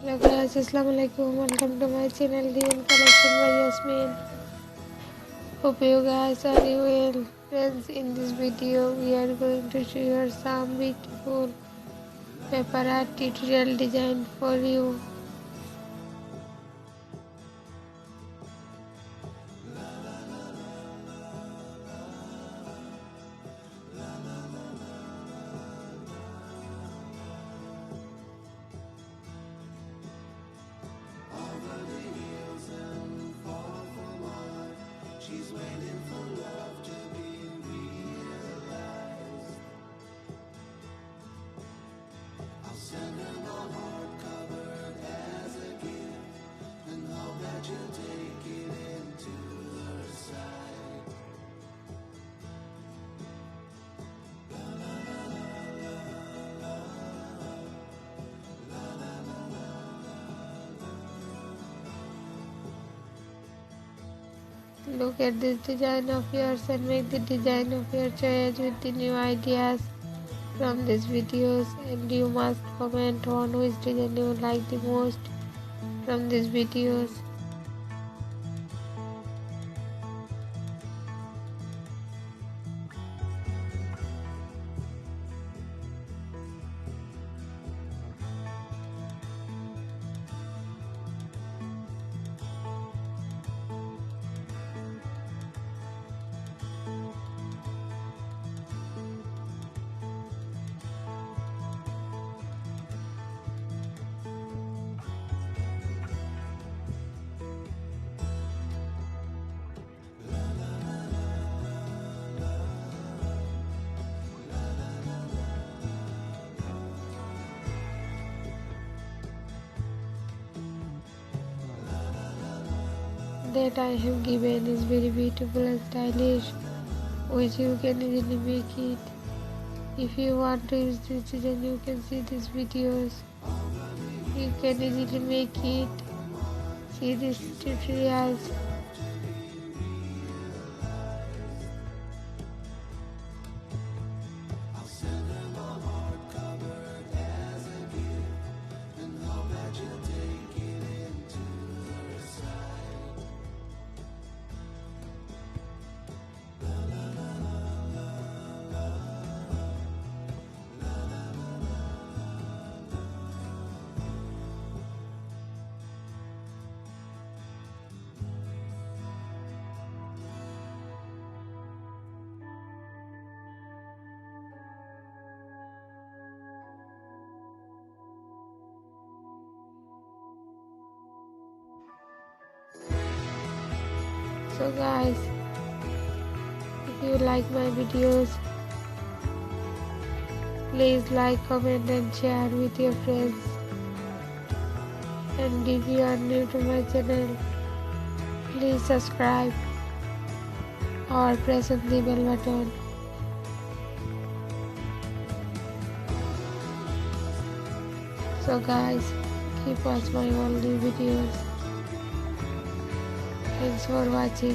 Hello guys, Assalamualaikum. Welcome to my channel Design Collection by Yasmin. Hope you guys are well. Friends, in this video we are going to share some beautiful paper art tutorial design for you. She's waiting for love to be realized. I'll send her the hardcover as a gift and hope that you'll take it into her side. Look at this design of yours and make the design of your choice with the new ideas from these videos, and you must comment on which design you like the most from these videos. That I have given is very beautiful and stylish, which you can easily make it. If you want to use this design, you can see these videos. You can easily make it. See these tutorials. So guys, if you like my videos, please like, comment and share with your friends. And if you are new to my channel, please subscribe or press on the bell button. So guys, keep watching my all new videos. Thanks for watching.